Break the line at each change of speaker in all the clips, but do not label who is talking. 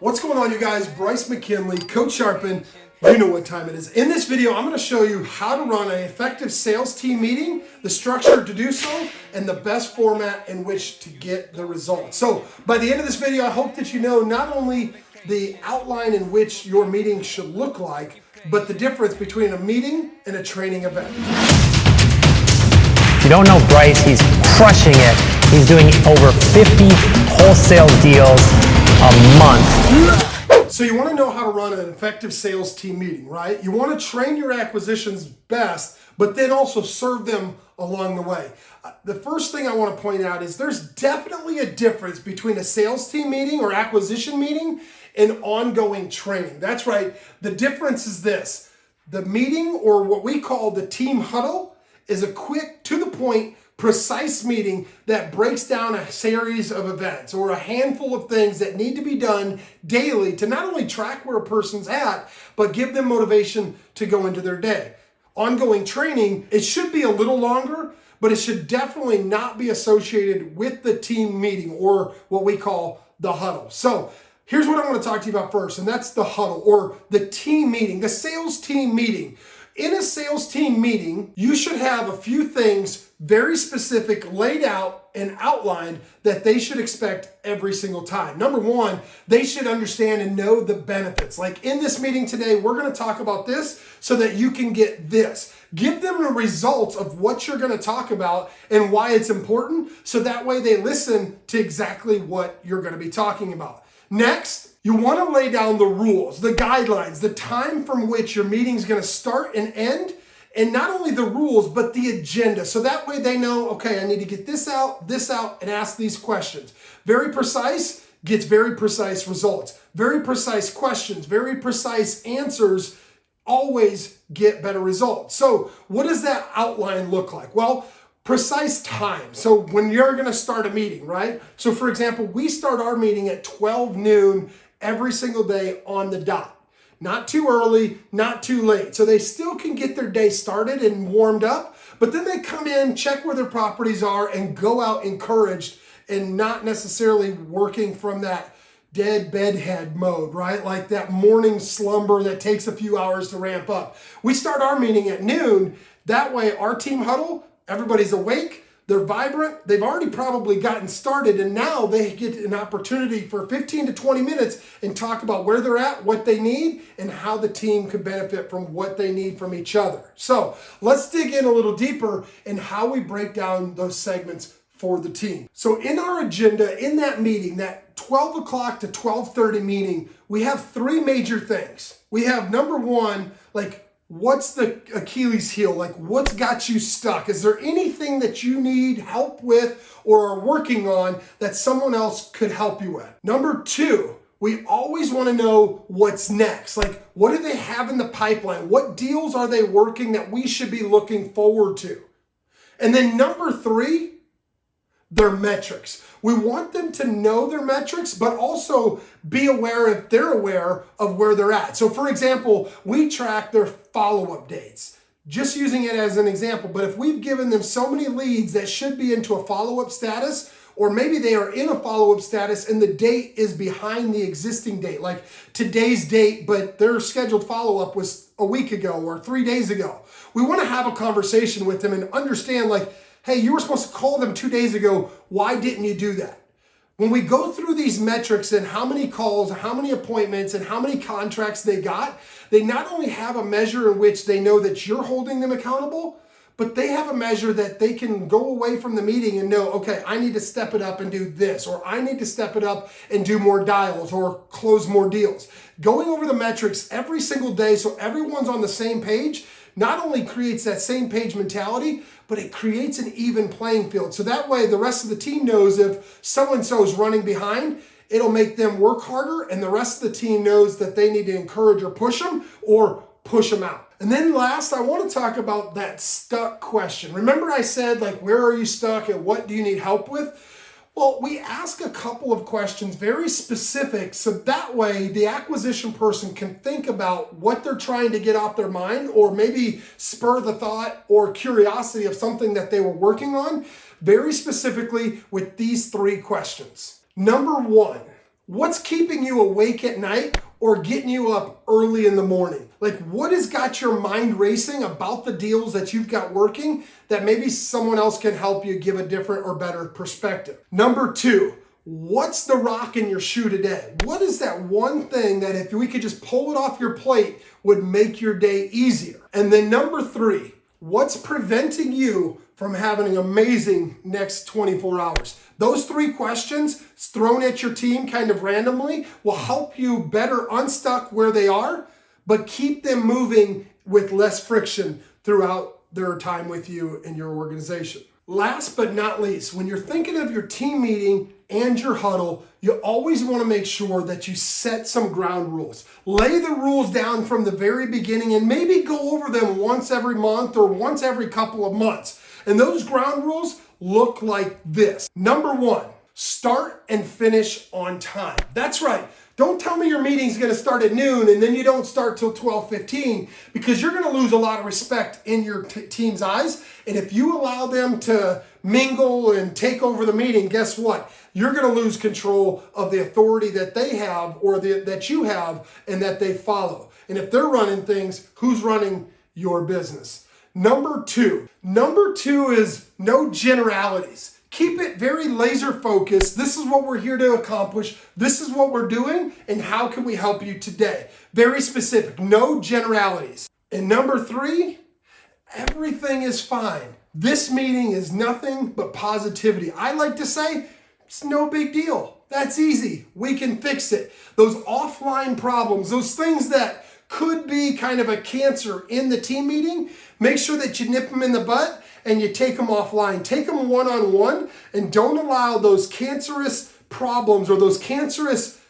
What's going on, you guys? Bryce McKinley, Coach Sharpen. You know what time it is. In this video, I'm going to show you how to run an effective sales team meeting, the structure to do so, and the best format in which to get the results. So by the end of this video, I hope that you know not only the outline in which your meeting should look like, but the difference between a meeting and a training event.
If you don't know Bryce, he's crushing it. He's doing over 50 wholesale deals a month.
So you want to know how to run an effective sales team meeting, right? You want to train your acquisitions best, but then also serve them along the way. The first thing I want to point out is there's definitely a difference between a sales team meeting or acquisition meeting and ongoing training. That's right. The difference is this. The meeting, or what we call the team huddle, is a quick, to the point, precise meeting that breaks down a series of events or a handful of things that need to be done daily to not only track where a person's at, but give them motivation to go into their day. Ongoing training, it should be a little longer, but it should definitely not be associated with the team meeting or what we call the huddle. So here's what I want to talk to you about first, and that's the huddle or the team meeting, the sales team meeting. In a sales team meeting, you should have a few things very specific laid out and outlined that they should expect every single time. Number one, they should understand and know the benefits. Like in this meeting today, we're going to talk about this so that you can get this. Give them the results of what you're going to talk about and why it's important, so that way they listen to exactly what you're going to be talking about. Next, you want to lay down the rules, the guidelines, the time from which your meeting is going to start and end, and not only the rules, but the agenda. So that way they know, okay, I need to get this out, and ask these questions. Very precise gets very precise results. Very precise questions, very precise answers always get better results. So what does that outline look like? Well, precise time. So when you're going to start a meeting, right? So for example, we start our meeting at 12 noon every single day on the dot. Not too early, not too late. So they still can get their day started and warmed up, but then they come in, check where their properties are, and go out encouraged and not necessarily working from that dead bedhead mode, right? Like that morning slumber that takes a few hours to ramp up. We start our meeting at noon. That way our team huddle, everybody's awake, they're vibrant, they've already probably gotten started, and now they get an opportunity for 15 to 20 minutes and talk about where they're at, what they need, and how the team could benefit from what they need from each other. So let's dig in a little deeper in how we break down those segments for the team. So in our agenda, in that meeting, that 12 o'clock to 12:30 meeting, we have three major things. We have number one, like, what's the Achilles heel? Like, what's got you stuck? Is there anything that you need help with or are working on that someone else could help you with? Number two, we always want to know what's next. Like, what do they have in the pipeline? What deals are they working that we should be looking forward to? And then number three, their metrics. We want them to know their metrics, but also be aware if they're aware of where they're at. So for example, we track their follow-up dates. Just using it as an example, but if we've given them so many leads that should be into a follow-up status, or maybe they are in a follow-up status and the date is behind the existing date, like today's date, but their scheduled follow-up was a week ago or 3 days ago. We want to have a conversation with them and understand, like, hey, you were supposed to call them 2 days ago. Why didn't you do that? When we go through these metrics and how many calls, how many appointments, and how many contracts they got, they not only have a measure in which they know that you're holding them accountable, but they have a measure that they can go away from the meeting and know, okay, I need to step it up and do this, or I need to step it up and do more dials or close more deals. Going over the metrics every single day so everyone's on the same page not only creates that same page mentality, but it creates an even playing field. So that way the rest of the team knows if so-and-so is running behind, it'll make them work harder, and the rest of the team knows that they need to encourage or push them out. And then last, I want to talk about that stuck question. Remember I said, like, where are you stuck and what do you need help with? Well, we ask a couple of questions, very specific, so that way the acquisition person can think about what they're trying to get off their mind, or maybe spur the thought or curiosity of something that they were working on, very specifically with these three questions. Number one, What's keeping you awake at night or getting you up early in the morning? Like, what has got your mind racing about the deals that you've got working that maybe someone else can help you give a different or better perspective? Number 2, what's the rock in your shoe today? What is that one thing that if we could just pull it off your plate would make your day easier? And then number 3, what's preventing you from having an amazing next 24 hours? Those 3 questions thrown at your team kind of randomly will help you better unstuck where they are, but keep them moving with less friction throughout their time with you and your organization. Last but not least, when you're thinking of your team meeting and your huddle, you always want to make sure that you set some ground rules. Lay the rules down from the very beginning and maybe go over them once every month or once every couple of months. And those ground rules look like this. Number 1, start and finish on time. That's right. Don't tell me your meeting's going to start at noon and then you don't start till 12:15, because you're going to lose a lot of respect in your team's eyes. And if you allow them to mingle and take over the meeting, guess what? You're going to lose control of the authority that they have or that you have and that they follow. And if they're running things, who's running your business? Number 2 is no generalities. Keep it very laser focused. This is what we're here to accomplish. This is what we're doing, and how can we help you today? Very specific, no generalities. And number 3, everything is fine. This meeting is nothing but positivity. I like to say, it's no big deal. That's easy. We can fix it. Those offline problems, those things that could be kind of a cancer in the team meeting, make sure that you nip them in the butt and you take them offline. Take them one-on-one and don't allow those cancerous problems or those cancerous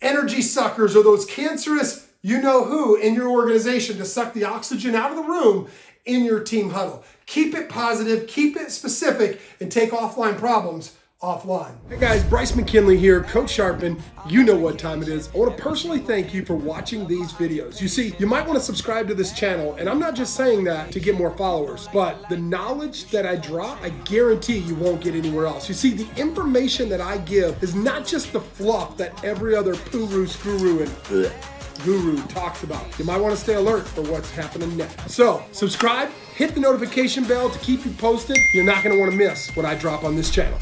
energy suckers or those cancerous you-know-who in your organization to suck the oxygen out of the room in your team huddle. Keep it positive, keep it specific, and take offline problems offline. Hey guys, Bryce McKinley here, Coach Sharpen. You know what time it is. I want to personally thank you for watching these videos. You see, you might want to subscribe to this channel, and I'm not just saying that to get more followers, but the knowledge that I drop, I guarantee you won't get anywhere else. You see, the information that I give is not just the fluff that every other puru, screw and guru talks about. You might want to stay alert for what's happening next. So, subscribe, hit the notification bell to keep you posted. You're not going to want to miss what I drop on this channel.